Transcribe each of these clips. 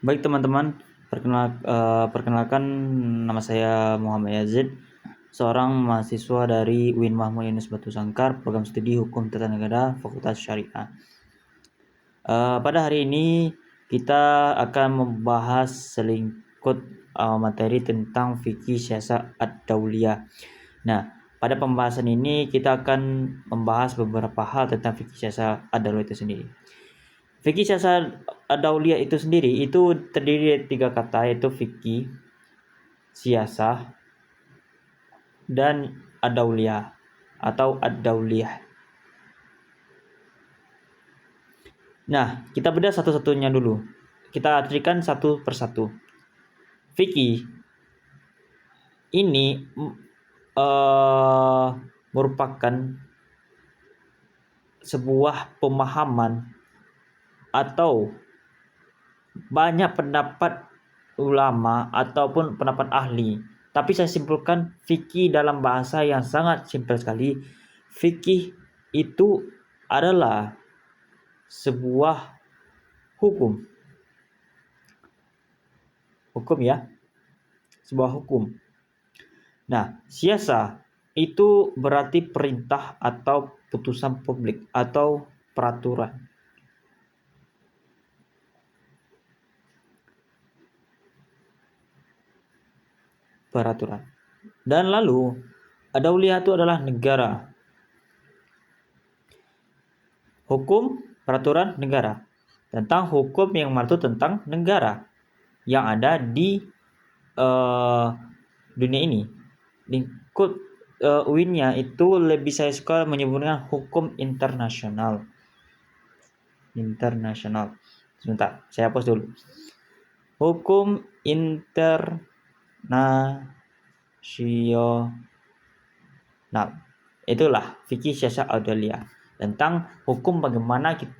Baik teman-teman, perkenalkan nama saya Muhammad Yazid, seorang mahasiswa dari UIN Mahmud Yunus Batu Sangkar, program studi Hukum Tata Negara, Fakultas Syariah. Pada hari ini kita akan membahas selingkup materi tentang fikih siasat ad-dauliyah. Nah, pada pembahasan ini kita akan membahas beberapa hal tentang fikih siasat ad-dauliyah itu sendiri. Fikih siasat ad-dauliyah itu sendiri itu terdiri dari 3 kata, yaitu fikih, siasah, dan ad-dauliyah atau ad-dauliyah. Nah, kita bedah satu-satunya dulu. Kita artikan satu persatu. Fikih ini merupakan sebuah pemahaman atau banyak pendapat ulama ataupun pendapat ahli. Tapi saya simpulkan fikih dalam bahasa yang sangat simpel sekali. Fikih itu adalah sebuah hukum. Hukum ya, sebuah hukum. Nah, siasa itu berarti perintah atau putusan publik atau peraturan. Dan lalu ad-dauliyah itu adalah negara. Hukum, peraturan, negara. Tentang hukum yang mengatur tentang negara yang ada di dunia ini. Lingkup UIN-nya itu lebih saya suka menyebutnya hukum internasional. Sebentar, saya hapus dulu. Hukum internasional. Itulah fikih siasat ad-dauliyah. Tentang hukum bagaimana kita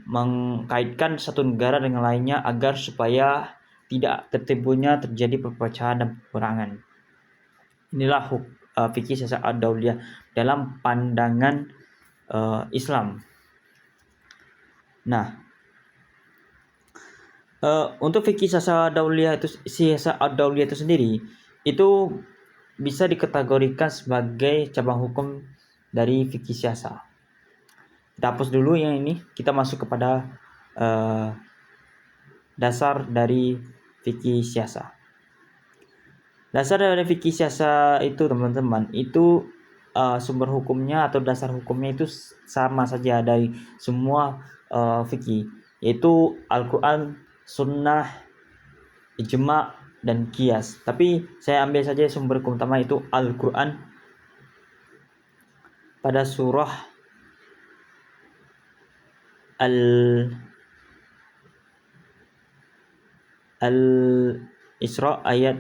mengkaitkan satu negara dengan lainnya agar supaya tidak terjadi perpecahan dan peperangan. Inilah fikih siasat ad-dauliyah dalam pandangan Islam. Nah, untuk fikih siasat ad-dauliyah itu sendiri itu bisa dikategorikan sebagai cabang hukum dari fikih siasat. Kita hapus dulu yang ini, kita masuk kepada dasar dari fikih siasat. Dasar dari fikih siasat itu teman-teman, itu sumber hukumnya atau dasar hukumnya itu sama saja dari semua fikih, yaitu Al-Quran, Sunnah, Ijma, dan Qiyas. Tapi saya ambil saja sumber hukum utama itu Al-Quran pada surah Al-Isra ayat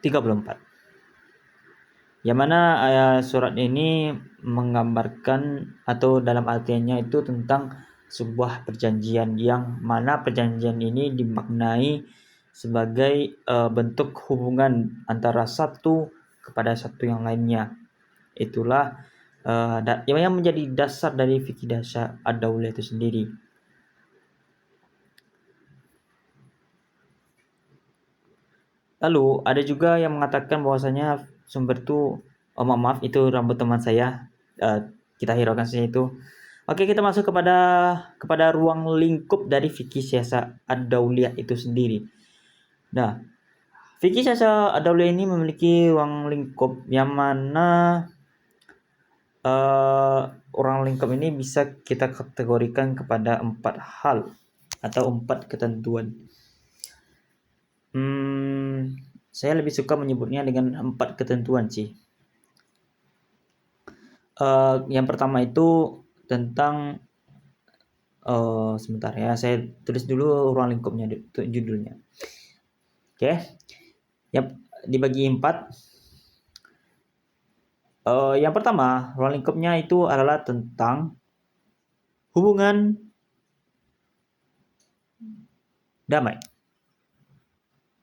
34. Yang mana surat ini menggambarkan atau dalam artiannya itu tentang sebuah perjanjian yang mana perjanjian ini dimaknai sebagai bentuk hubungan antara satu kepada satu yang lainnya. Itulah yang menjadi dasar dari fikih dasar ad-dauliyah itu sendiri. Lalu ada juga yang mengatakan bahwasanya sumber itu maaf itu rambut teman saya, kita hiraukan saja itu. Oke, kita masuk kepada ruang lingkup dari fikih siasat ad-dauliyah itu sendiri. Nah, fikih siasat ad-dauliyah ini memiliki ruang lingkup yang mana ruang lingkup ini bisa kita kategorikan kepada 4 hal atau 4 ketentuan. Saya lebih suka menyebutnya dengan 4 ketentuan sih. Yang pertama itu tentang sebentar ya, saya tulis dulu ruang lingkupnya judulnya. Oke. Yang dibagi 4. Yang pertama, ruang lingkupnya itu adalah tentang hubungan damai.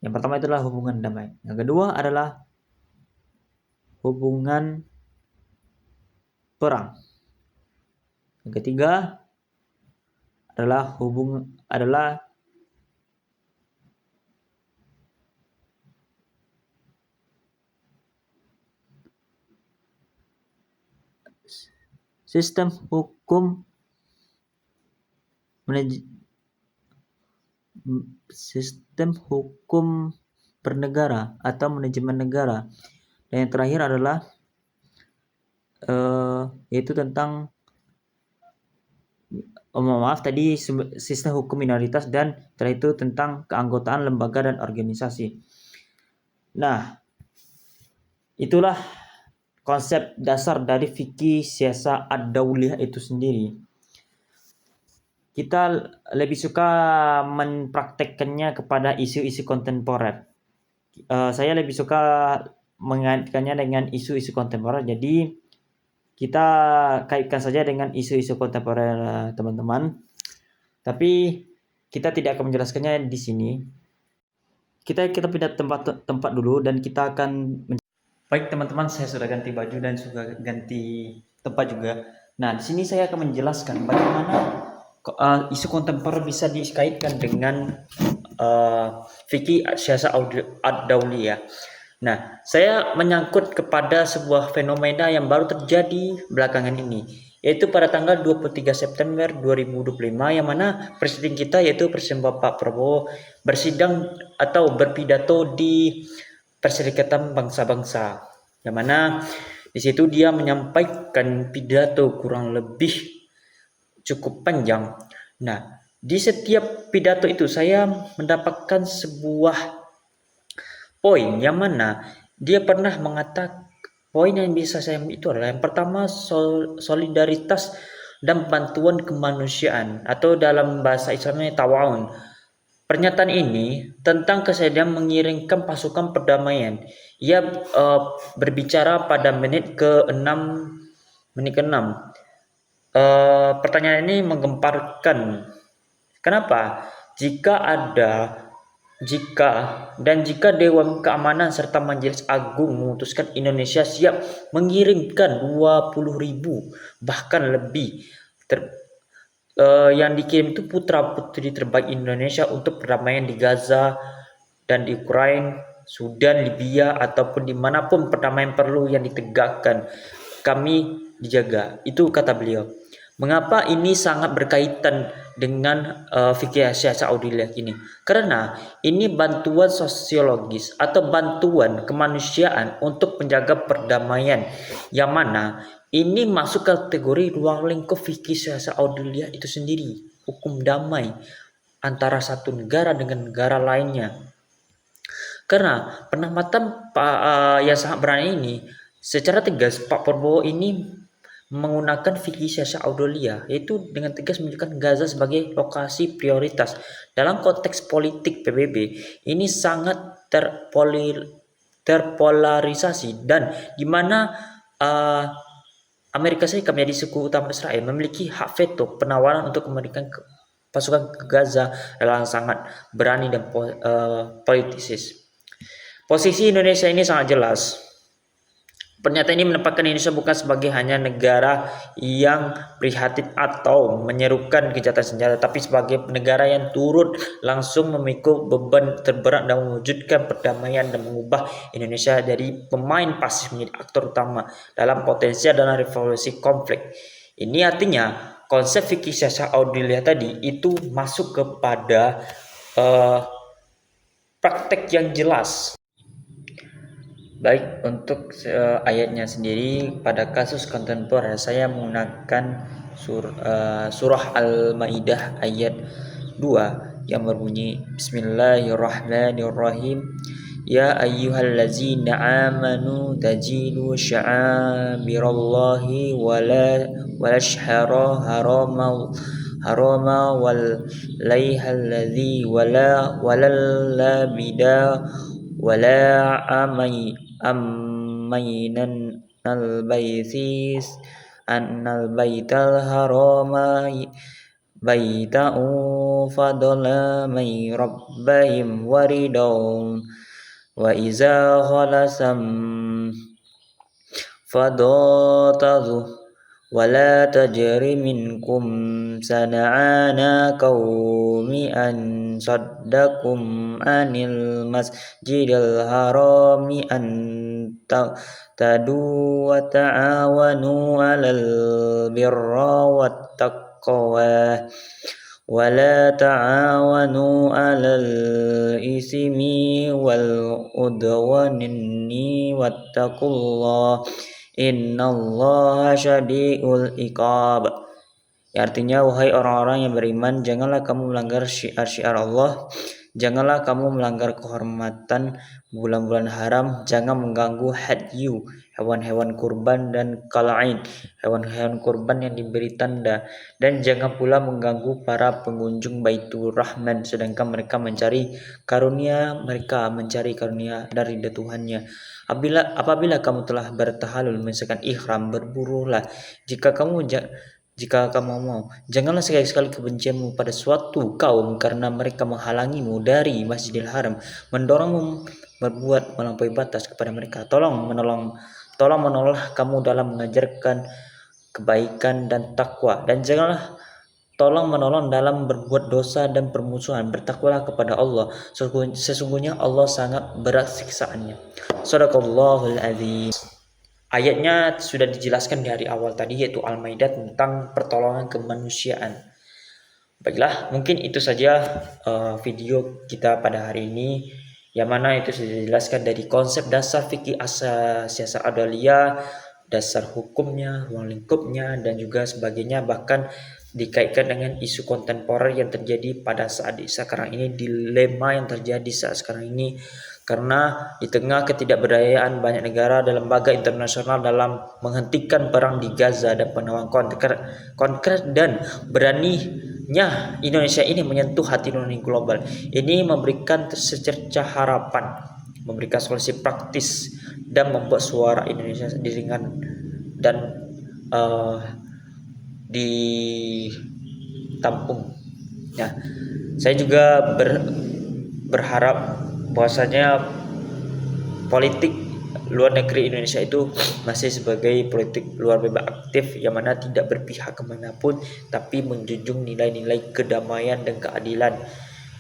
Yang pertama itu adalah hubungan damai. Yang kedua adalah hubungan perang. Yang ketiga adalah sistem hukum bernegara atau manajemen negara. Dan yang terakhir adalah yaitu tentang tadi sistem hukum minoritas, dan setelah itu tentang keanggotaan lembaga dan organisasi. Nah, itulah konsep dasar dari fikih siasa ad-dauliyah itu sendiri. Kita lebih suka mempraktekkannya kepada isu-isu kontemporer. Saya lebih suka mengaitkannya dengan isu-isu kontemporer. Jadi kita kaitkan saja dengan isu-isu kontemporer, teman-teman. Tapi kita tidak akan menjelaskannya di sini. Kita pindah tempat dulu, dan kita akan baik teman-teman, saya sudah ganti baju dan sudah ganti tempat juga. Nah, di sini saya akan menjelaskan bagaimana isu kontemporer bisa dikaitkan dengan fikih siasa ad-dauliyah. Nah, saya menyangkut kepada sebuah fenomena yang baru terjadi belakangan ini, yaitu pada tanggal 23 September 2025, yang mana presiden kita, yaitu Presiden Bapak Prabowo, bersidang atau berpidato di Perserikatan Bangsa-Bangsa, yang mana di situ dia menyampaikan pidato kurang lebih cukup panjang. Nah, di setiap pidato itu saya mendapatkan sebuah poin yang mana dia pernah mengatakan, poin yang bisa saya ambil itu adalah yang pertama, solidaritas dan bantuan kemanusiaan, atau dalam bahasa Islamnya tawa'un. Pernyataan ini tentang kesediaan mengirimkan pasukan perdamaian. Ia berbicara pada menit ke-6. Pertanyaan ini menggemparkan. Kenapa? Jika Dewan Keamanan serta Majelis Agung memutuskan Indonesia siap mengirimkan 20.000 bahkan lebih yang dikirim itu putra-putri terbaik Indonesia untuk perdamaian di Gaza dan di Ukraina, Sudan, Libya, ataupun dimanapun perdamaian perlu yang ditegakkan, kami dijaga. Itu kata beliau. Mengapa ini sangat berkaitan dengan fikih siasa ad-dauliyah ini? Karena ini bantuan sosiologis atau bantuan kemanusiaan untuk menjaga perdamaian, yang mana ini masuk kategori ruang lingkup fikih siasa ad-dauliyah itu sendiri, hukum damai antara satu negara dengan negara lainnya. Karena penempatan yang sangat berani ini, secara tegas Pak Prabowo ini menggunakan fikih siasa ad-dauliyah, yaitu dengan tegas menunjukkan Gaza sebagai lokasi prioritas. Dalam konteks politik PBB, ini sangat terpolarisasi, dan di mana Amerika Serikat menjadi suku utama Israel memiliki hak veto penawaran untuk memberikan pasukan ke Gaza adalah sangat berani dan politis. Posisi Indonesia ini sangat jelas. Pernyataan ini menempatkan Indonesia bukan sebagai hanya negara yang prihatin atau menyerukan gencatan senjata, tapi sebagai negara yang turut langsung memikul beban terberat dan mewujudkan perdamaian dan mengubah Indonesia dari pemain pasif menjadi aktor utama dalam potensial dalam revolusi konflik. Ini artinya konsep fikih siasa ad-dauliyah tadi itu masuk kepada praktek yang jelas. Baik, untuk ayatnya sendiri pada kasus kontemporer saya menggunakan surah Al-Maidah ayat 2 yang berbunyi Bismillahirrahmanirrahim. Ya ayyuhallazina amanu tajilu sya'abirallahi walashhara harama wal layhalladhi walallabida wala amainan al-baitis annal-baital harama baita'u fadla may rabbahim waridun wa iza khalasam fadatazu wala tajri minkum sana'ana qawmi an صدكم عن المسجد الحرام أن تعتدوا وتعاونوا على البر والتقوى ولا تعاونوا على الإثم والعدوان واتقوا الله إن الله شديد العقاب. Artinya, wahai orang-orang yang beriman, janganlah kamu melanggar syiar-syiar Allah, janganlah kamu melanggar kehormatan bulan-bulan haram, jangan mengganggu hadyu, hewan-hewan kurban, dan qala'in, hewan-hewan kurban yang diberi tanda, dan jangan pula mengganggu para pengunjung Baitur Rahman sedangkan mereka mencari karunia dari Tuhannya. Apabila kamu telah bertahalul mengesahkan ihram, berburulah jika kamu mau, janganlah sekali-sekali kebencianmu pada suatu kaum karena mereka menghalangimu dari Masjidil Haram, mendorongmu berbuat melampaui batas kepada mereka. Tolong menolonglah kamu dalam mengajarkan kebaikan dan takwa, dan janganlah tolong menolong dalam berbuat dosa dan permusuhan. Bertakwalah kepada Allah, sesungguhnya Allah sangat berat siksaannya. Shadaqallahul azim. Ayatnya sudah dijelaskan dari awal tadi, yaitu Al-Maidah, tentang pertolongan kemanusiaan. Baiklah, mungkin itu saja video kita pada hari ini, yang mana itu sudah dijelaskan dari konsep dasar fikih siasat adaliyah, dasar hukumnya, ruang lingkupnya, dan juga sebagainya, bahkan dikaitkan dengan isu kontemporer yang terjadi pada saat sekarang ini, dilema yang terjadi saat sekarang ini. Karena di tengah ketidakberdayaan banyak negara dan lembaga internasional dalam menghentikan perang di Gaza dan penawaran konkret dan beraninya Indonesia ini menyentuh hati nurani global, ini memberikan secercah harapan, memberikan solusi praktis, dan membuat suara Indonesia didengar dan ditampung. Ya, saya juga berharap bahwasanya politik luar negeri Indonesia itu masih sebagai politik luar bebas aktif, yang mana tidak berpihak kemanapun, tapi menjunjung nilai-nilai kedamaian dan keadilan,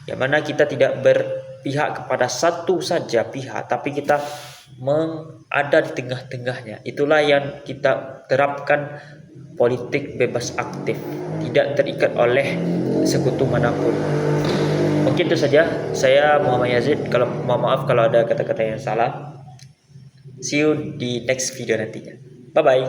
yang mana kita tidak berpihak kepada satu saja pihak, tapi kita ada di tengah-tengahnya. Itulah yang kita terapkan, politik bebas aktif, tidak terikat oleh sekutu manapun. Mungkin itu saja. Saya Muhammad Yazid. Mohon maaf kalau ada kata-kata yang salah. See you di next video nantinya. Bye bye.